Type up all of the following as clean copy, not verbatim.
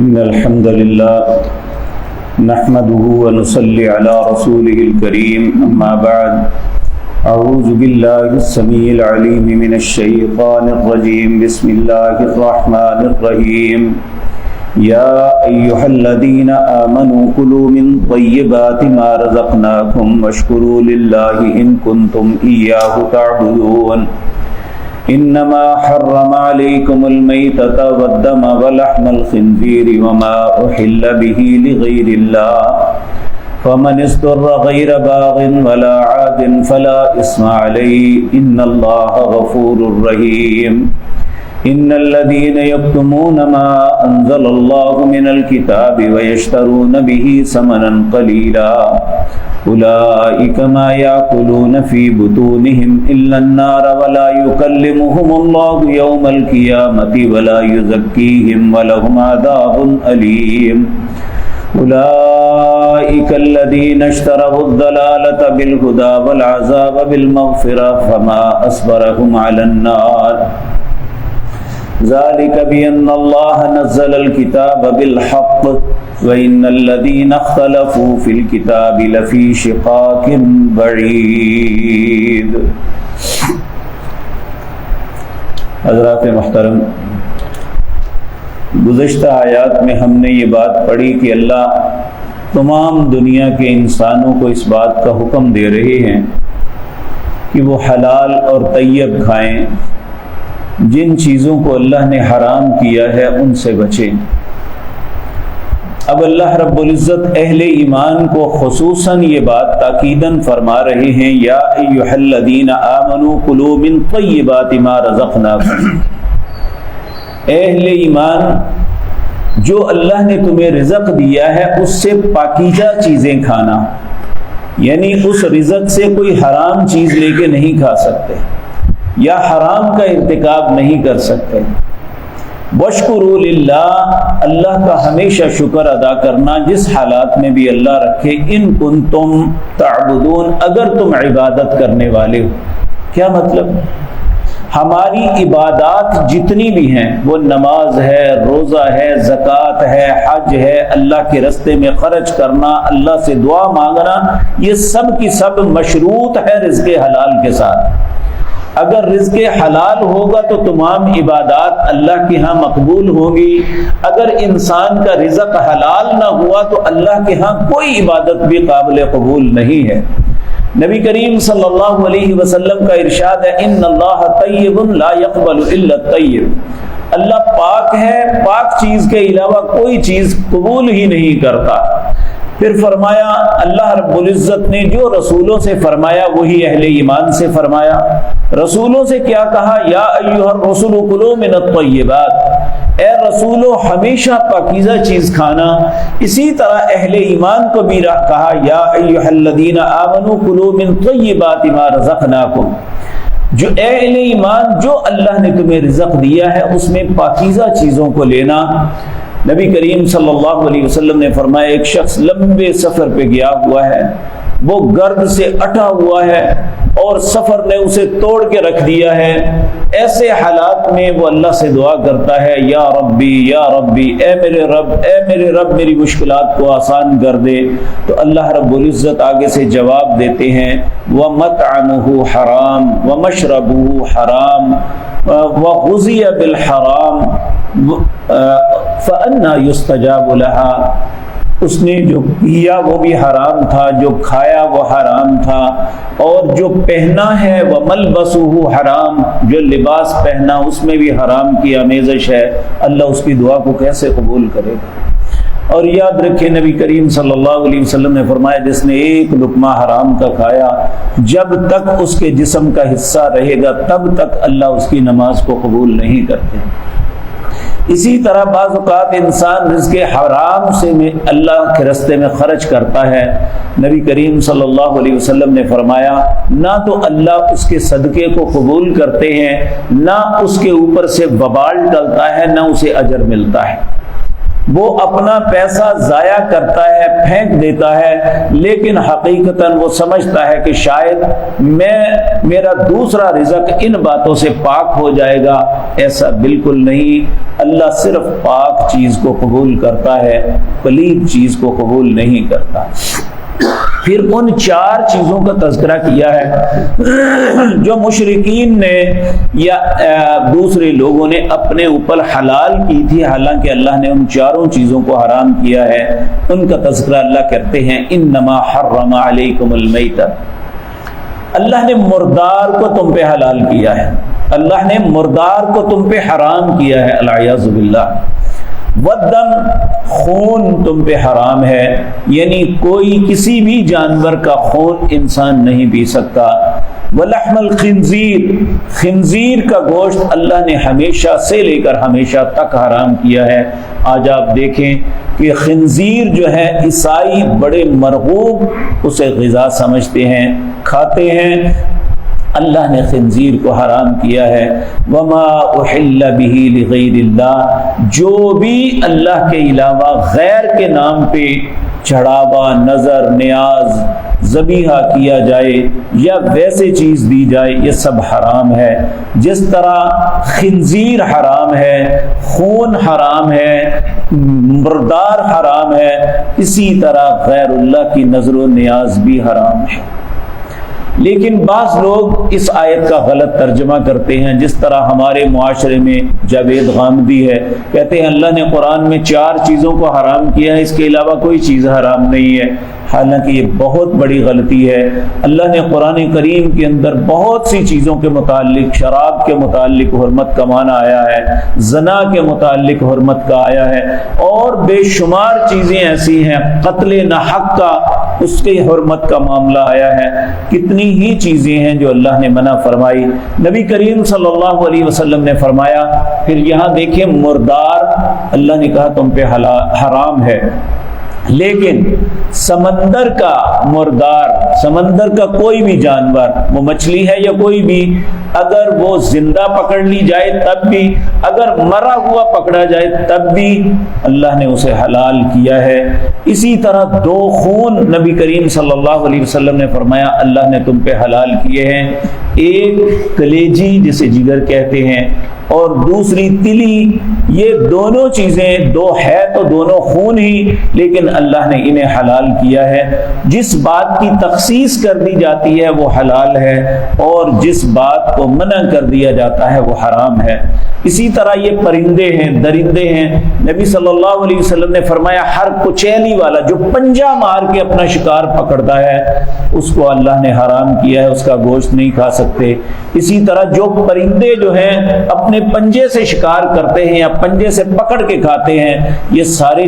إن الحمد لله نحمده ونصلي على رسوله الكريم أما بعد أعوذ بالله السميع العليم من الشيطان الرجيم بسم الله الرحمن الرحيم يا أيها الذين آمنوا كلوا من طيبات ما رزقناكم واشكروا لله إن كنتم إياه تعبدون إنما حرم عليكم الميتة والدم ولحم الخنزير وما أحل به لغير الله فمن اضطر غير باغ ولا عاد فلا إثم عليه إن الله غفور رحيم إن الذين يكتمون ما أنزل الله من الكتاب ويشترون به ثمنا قليلا أولئك ما يأكلون في بطونهم إلا النار ولا يكلمهم الله يوم القيامة ولا يزكيهم ولهم عذاب أليم أولئك الذين اشتروا الضلالة بالهدى والعذاب بالمغفرة فما أصبرهم على النار ذلك بأن الله نزل الكتاب بالحق وإن الذين اختلفوا في الكتاب لفي شقاق بعيد۔ حضرات محترم، گزشتہ آیات میں ہم نے یہ بات پڑھی کہ اللہ تمام دنیا کے انسانوں کو اس بات کا حکم دے رہے ہیں کہ وہ حلال اور طیب کھائیں، جن چیزوں کو اللہ نے حرام کیا ہے ان سے بچیں۔ اب اللہ رب العزت اہل ایمان کو خصوصاً یہ بات تاکیداً فرما رہے ہیں، یا ایھا الذین آمنوا کلوا من طیبات ما رزقناکم، اہل ایمان جو اللہ نے تمہیں رزق دیا ہے اس سے پاکیزہ چیزیں کھانا، یعنی اس رزق سے کوئی حرام چیز لے کے نہیں کھا سکتے یا حرام کا ارتکاب نہیں کر سکتے۔ وَاشْكُرُوا لِلَّهِ، اللہ کا ہمیشہ شکر ادا کرنا جس حالات میں بھی اللہ رکھے، ان کنتم تعبدون، اگر تم عبادت کرنے والے ہو۔ کیا مطلب؟ ہماری عبادات جتنی بھی ہیں، وہ نماز ہے، روزہ ہے، زکوٰۃ ہے، حج ہے، اللہ کے راستے میں خرچ کرنا، اللہ سے دعا مانگنا، یہ سب کی سب مشروط ہے رزق حلال کے ساتھ۔ اگر رزق حلال ہوگا تو تمام عبادات اللہ کے ہاں مقبول ہوں گی، اگر انسان کا رزق حلال نہ ہوا تو اللہ کے ہاں کوئی عبادت بھی قابل قبول نہیں ہے۔ نبی کریم صلی اللہ علیہ وسلم کا ارشاد ہے، ان اللہ طیب لا يقبل الا الطیب، اللہ پاک ہے، پاک چیز کے علاوہ کوئی چیز قبول ہی نہیں کرتا۔ پھر فرمایا اللہ رب العزت نے جو رسولوں سے فرمایا وہی اہل ایمان سے فرمایا۔ رسولوں سے کیا کہا؟ یا ایھا الرسل کلوا من الطیبات، اے رسولو ہمیشہ پاکیزہ چیز کھانا۔ اسی طرح اہل ایمان کو بھی کہا، یا ایھا الذین آمنوا کلوا من طیبات ما رزقناکم، جو اے اہل ایمان جو اللہ نے تمہیں رزق دیا ہے اس میں پاکیزہ چیزوں کو لینا۔ نبی کریم صلی اللہ علیہ وسلم نے فرمایا، ایک شخص لمبے سفر پہ گیا ہوا ہے، وہ گرد سے اٹا ہوا ہے اور سفر نے اسے توڑ کے رکھ دیا ہے، ایسے حالات میں وہ اللہ سے دعا کرتا ہے، یا ربی اے میرے رب میری مشکلات کو آسان کر دے، تو اللہ رب العزت آگے سے جواب دیتے ہیں، وَمَطْعَمُهُ حَرَامٌ وَمَشْرَبُهُ حَرَامٌ وَغُذِيَ بِالْحَرَامِ فَأَنَّى يُسْتَجَابُ لَهَا، اس نے جو پیا وہ بھی حرام تھا، جو کھایا وہ حرام تھا، اور جو پہنا ہے وہ ملبسہ حرام، جو لباس پہنا اس میں بھی حرام کی آمیزش ہے، اللہ اس کی دعا کو کیسے قبول کرے گا؟ اور یاد رکھیں نبی کریم صلی اللہ علیہ وسلم نے فرمایا، جس نے ایک لقمہ حرام کا کھایا جب تک اس کے جسم کا حصہ رہے گا تب تک اللہ اس کی نماز کو قبول نہیں کرتے۔ اسی طرح بعض اوقات انسان رزق حرام سے اللہ کے راستے میں خرچ کرتا ہے، نبی کریم صلی اللہ علیہ وسلم نے فرمایا، نہ تو اللہ اس کے صدقے کو قبول کرتے ہیں، نہ اس کے اوپر سے وبال ٹلتا ہے، نہ اسے اجر ملتا ہے۔ وہ اپنا پیسہ ضائع کرتا ہے، پھینک دیتا ہے، لیکن حقیقتاً وہ سمجھتا ہے کہ شاید میرا دوسرا رزق ان باتوں سے پاک ہو جائے گا۔ ایسا بالکل نہیں، اللہ صرف پاک چیز کو قبول کرتا ہے، پلید چیز کو قبول نہیں کرتا۔ پھر ان 4 چیزوں کا تذکرہ کیا ہے جو مشرکین نے یا دوسرے لوگوں نے اپنے اوپر حلال کی تھی، حالانکہ اللہ نے ان 4 چیزوں کو حرام کیا ہے۔ ان کا تذکرہ اللہ کرتے ہیں انما حرم علیکم المیتہ، اللہ نے مردار کو تم پہ حلال کیا ہے، اللہ نے مردار کو تم پہ حرام کیا ہے، العیاذ باللہ۔ والدم، خون تم پہ حرام ہے، یعنی کوئی کسی بھی جانور کا خون انسان نہیں پی سکتا۔ ولحم الخنزیر، خنزیر کا گوشت اللہ نے ہمیشہ سے لے کر ہمیشہ تک حرام کیا ہے۔ آج آپ دیکھیں کہ خنزیر جو ہے عیسائی بڑے مرغوب اسے غذا سمجھتے ہیں، کھاتے ہیں۔ اللہ نے خنزیر کو حرام کیا ہے۔ وما احل به لغیر اللہ، جو بھی اللہ کے علاوہ غیر کے نام پہ چڑھاوا، نظر، نیاز، ذبیحہ کیا جائے یا ویسے چیز دی جائے، یہ سب حرام ہے۔ جس طرح خنزیر حرام ہے، خون حرام ہے، مردار حرام ہے، اسی طرح غیر اللہ کی نظر و نیاز بھی حرام ہے۔ لیکن بعض لوگ اس آیت کا غلط ترجمہ کرتے ہیں، جس طرح ہمارے معاشرے میں جاوید غامدی ہے، کہتے ہیں اللہ نے قرآن میں 4 چیزوں کو حرام کیا ہے، اس کے علاوہ کوئی چیز حرام نہیں ہے۔ حالانکہ یہ بہت بڑی غلطی ہے۔ اللہ نے قرآن کریم کے اندر بہت سی چیزوں کے متعلق، شراب کے متعلق حرمت کا معنی آیا ہے، زنا کے متعلق حرمت کا آیا ہے، اور بے شمار چیزیں ایسی ہیں، قتل ناحق کا، اس کی حرمت کا معاملہ آیا ہے۔ کتنی ہی چیزیں ہیں جو اللہ نے منع فرمائی۔ نبی کریم صلی اللہ علیہ وسلم نے فرمایا، پھر یہاں دیکھیں مردار اللہ نے کہا تم پہ حرام ہے، لیکن سمندر کا مردار، سمندر کا کوئی بھی جانور، وہ مچھلی ہے یا کوئی بھی، اگر وہ زندہ پکڑ لی جائے تب بھی، اگر مرا ہوا پکڑا جائے تب بھی اللہ نے اسے حلال کیا ہے۔ اسی طرح 2 خون نبی کریم صلی اللہ علیہ وسلم نے فرمایا اللہ نے تم پہ حلال کیے ہیں، ایک کلیجی جسے جگر کہتے ہیں اور دوسری تلی، یہ دونوں چیزیں 2 ہے تو دونوں خون ہی، لیکن اللہ نے انہیں حلال کیا ہے۔ جس بات کی تخصیص کر دی جاتی ہے وہ حلال ہے، اور جس بات کو منع کر دیا جاتا ہے وہ حرام ہے۔ اسی طرح یہ پرندے ہیں، درندے ہیں، نبی صلی اللہ علیہ وسلم نے فرمایا ہر کچیلی والا جو پنجہ مار کے اپنا شکار پکڑتا ہے اس کو اللہ نے حرام کیا ہے، اس کا گوشت نہیں کھا سکتے۔ اسی طرح جو پرندے جو ہیں اپنے پنجے سے شکار کرتے ہیں یا پنجے سے پکڑ کے کھاتے ہیں، یہ سارے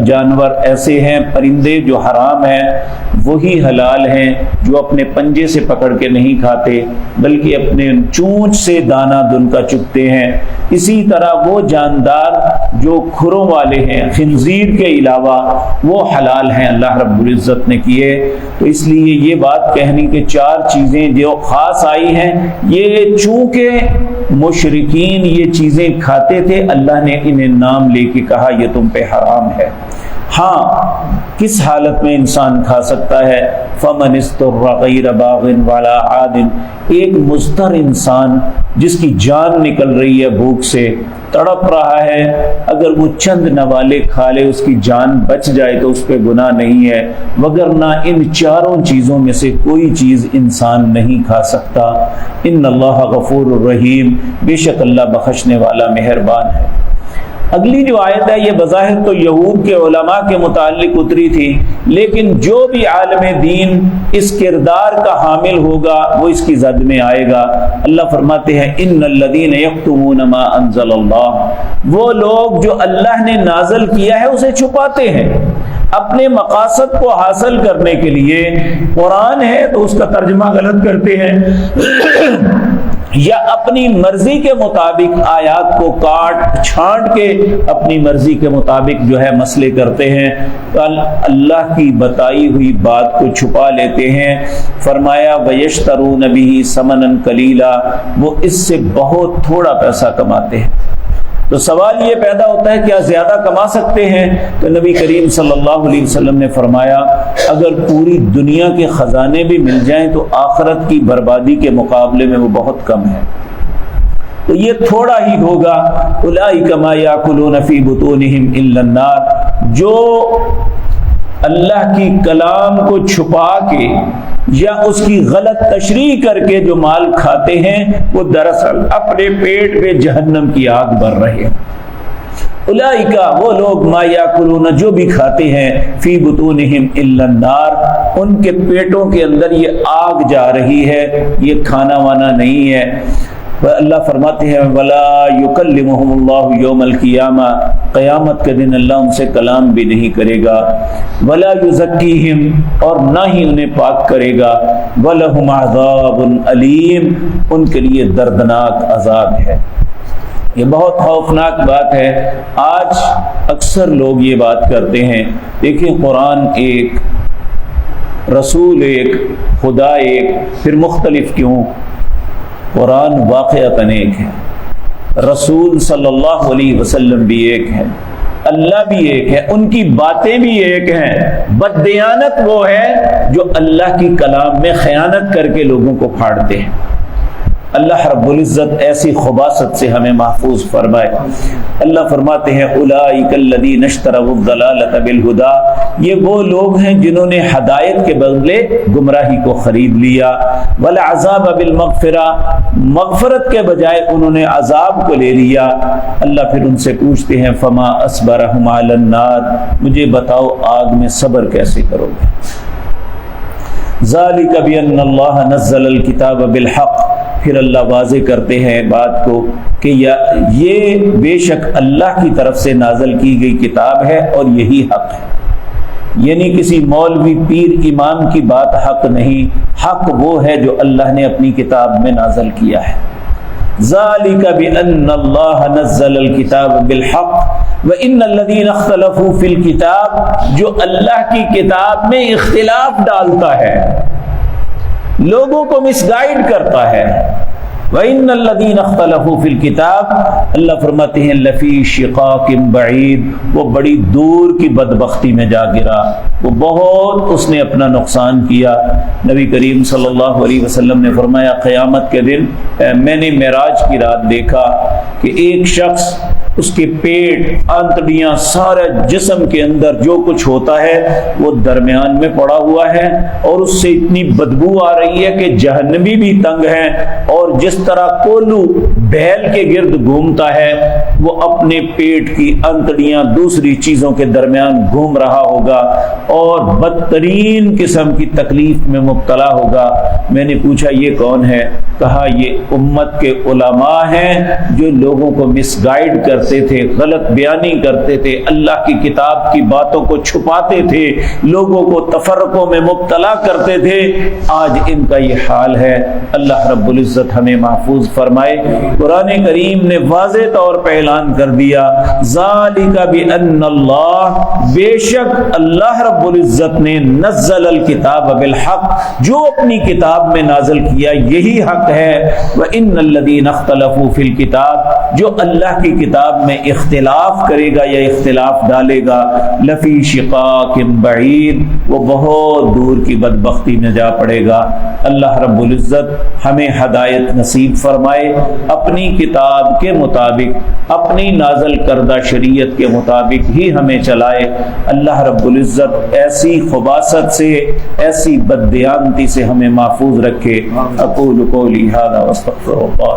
جانور ایسے ہیں، پرندے جو حرام ہیں وہی حلال ہیں جو اپنے پنجے سے پکڑ کے نہیں کھاتے بلکہ اپنے چونچ سے دانہ دن کا چگتے ہیں۔ اسی طرح وہ جاندار جو کھروں والے ہیں خنزیر کے علاوہ وہ حلال ہیں، اللہ رب العزت نے کیے۔ تو اس لیے یہ بات کہنی کہ 4 چیزیں جو خاص آئی ہیں، یہ چونکہ مشرکین یہ چیزیں کھاتے تھے، اللہ نے انہیں نام لے کے کہا یہ تم پہ حرام ہے۔ ہاں کس حالت میں انسان کھا سکتا ہے؟ فمن استر غیر باغ ولا عاد، ایک مضطر انسان جس کی جان نکل رہی ہے بھوک سے، تڑپ رہا ہے، اگر وہ چند نوالے کھا لے اس کی جان بچ جائے تو اس پہ گناہ نہیں ہے، وگرنہ ان 4 چیزوں میں سے کوئی چیز انسان نہیں کھا سکتا۔ ان اللہ غفور الرحیم، بے شک اللہ بخشنے والا مہربان ہے۔ اگلی جو آیت ہے یہ بظاہر تو یہود کے علماء کے متعلق اتری تھی، لیکن جو بھی عالم دین اس کردار کا حامل ہوگا وہ اس کی زد میں آئے گا۔ اللہ فرماتے ہیں ان الذین یکتمون ما انزل اللہ، وہ لوگ جو اللہ نے نازل کیا ہے اسے چھپاتے ہیں اپنے مقاصد کو حاصل کرنے کے لیے۔ قرآن ہے تو اس کا ترجمہ غلط کرتے ہیں یا اپنی مرضی کے مطابق آیات کو کاٹ چھانٹ کے اپنی مرضی کے مطابق جو ہے مسئلے کرتے ہیں، اللہ کی بتائی ہوئی بات کو چھپا لیتے ہیں۔ فرمایا وَيَشْتَرُونَ بِهِ ثَمَنًا قَلِيلًا، وہ اس سے بہت تھوڑا پیسہ کماتے ہیں۔ تو سوال یہ پیدا ہوتا ہے کیا زیادہ کما سکتے ہیں؟ تو نبی کریم صلی اللہ علیہ وسلم نے فرمایا اگر پوری دنیا کے خزانے بھی مل جائیں تو آخرت کی بربادی کے مقابلے میں وہ بہت کم ہے، تو یہ تھوڑا ہی ہوگا۔ اولئک ما یاکلون فی بطونہم الا النار، جو اللہ کی کلام کو چھپا کے یا اس کی غلط تشریح کر کے جو مال کھاتے ہیں وہ دراصل اپنے پیٹ میں جہنم کی آگ بھر رہے ہیں۔ اولئکا وہ لوگ ما یاکلون جو بھی کھاتے ہیں فی بطونہم الا النار، ان کے پیٹوں کے اندر یہ آگ جا رہی ہے، یہ کھانا وانا نہیں ہے۔ اللہ فرماتے ہیں ولا یکلمہم اللہ یوم القیامہ، قیامت کے دن اللہ ان سے کلام بھی نہیں کرے گا، ولا یزکیہم اور نہ ہی انہیں پاک کرے گا، ولہم عذاب علیم ان کے لیے دردناک عذاب ہے۔ یہ بہت خوفناک بات ہے۔ آج اکثر لوگ یہ بات کرتے ہیں، دیکھیں قرآن ایک، رسول ایک، خدا ایک، پھر مختلف کیوں؟ قرآن واقعتاً ایک ہے، رسول صلی اللہ علیہ وسلم بھی ایک ہے، اللہ بھی ایک ہے، ان کی باتیں بھی ایک ہیں۔ بددیانت وہ ہے جو اللہ کی کلام میں خیانت کر کے لوگوں کو پھاڑتے ہیں۔ اللہ رب العزت ایسی خباثت سے ہمیں محفوظ فرمائے۔ اللہ فرماتے ہیں اولئک الذین اشتروا الضلالۃ بالہدی، یہ وہ لوگ ہیں جنہوں نے ہدایت کے بدلے گمراہی کو خرید لیا، والعذاب بالمغفرہ، مغفرت کے بجائے انہوں نے عذاب کو لے لیا۔ اللہ پھر ان سے پوچھتے ہیں فما اصبرہم علی النار، مجھے بتاؤ آگ میں صبر کیسے کرو گے؟ ذالک بان اللہ نزل الکتاب بالحق، پھر اللہ واضح کرتے ہیں بات کو کہ یہ بے شک اللہ کی طرف سے نازل کی گئی کتاب ہے اور یہی حق ہے، یعنی کسی مولوی پیر امام کی بات حق نہیں، حق وہ ہے جو اللہ نے اپنی کتاب میں نازل کیا ہے۔ ذالک بان اللہ نزل الکتاب بالحق وان الذین اختلفوا فی الکتاب، جو اللہ کی کتاب میں اختلاف ڈالتا ہے، لوگوں کو مس گائیڈ کرتا ہے، وَإِنَّ الَّذِينَ اخْتَلَفُوا فِي الْكِتَابِ، اللہ فرماتے ہیں لَفِي شِقَاقٍ بَعِيدٍ، وہ بڑی دور کی بدبختی میں جا گرا، وہ بہت اس نے اپنا نقصان کیا۔ نبی کریم صلی اللہ علیہ وسلم نے فرمایا قیامت کے دن میں نے معراج کی رات دیکھا کہ ایک شخص، اس کے پیٹ، آنتڑیاں، سارے جسم کے اندر جو کچھ ہوتا ہے وہ درمیان میں پڑا ہوا ہے، اور اس سے اتنی بدبو آ رہی ہے کہ جہنمی بھی تنگ ہیں، اور جس طرح کولو بیل کے گرد گھومتا ہے وہ اپنے پیٹ کی آنتڑیاں دوسری چیزوں کے درمیان گھوم رہا ہوگا اور بدترین قسم کی تکلیف میں مبتلا ہوگا۔ میں نے پوچھا یہ کون ہے؟ کہا یہ امت کے علماء ہیں جو لوگوں کو مس گائیڈ کرتے تھے، غلط بیانی کرتے تھے، اللہ کی کتاب کی باتوں کو چھپاتے تھے، لوگوں کو تفرقوں میں مبتلا کرتے تھے۔ آج ان کا یہ حال ہے۔ اللہ رب العزت ہمیں محفوظ فرمائے۔ قرآن کریم نے واضح طور پہ اعلان کر دیا ذالک بان اللہ، بے شک اللہ رب العزت نے نزل الکتاب بالحق، جو اپنی کتاب میں نازل کیا یہی حق ہے، وان الذین اختلفوا فی الکتاب، جو اللہ کی کتاب میں اختلاف کرے گا یا اختلاف ڈالے گا، لفی شقاق بعید، وہ بہت دور کی بدبختی میں جا پڑے گا۔ اللہ رب العزت ہمیں ہدایت نصیب فرمائے، اپنی کتاب کے مطابق، اپنی نازل کردہ شریعت کے مطابق ہی ہمیں چلائے۔ اللہ رب العزت ایسی خباثت سے، ایسی بددیانتی سے ہمیں محفوظ رکھے۔ اقول قولی ھذا واستغفر اللہ۔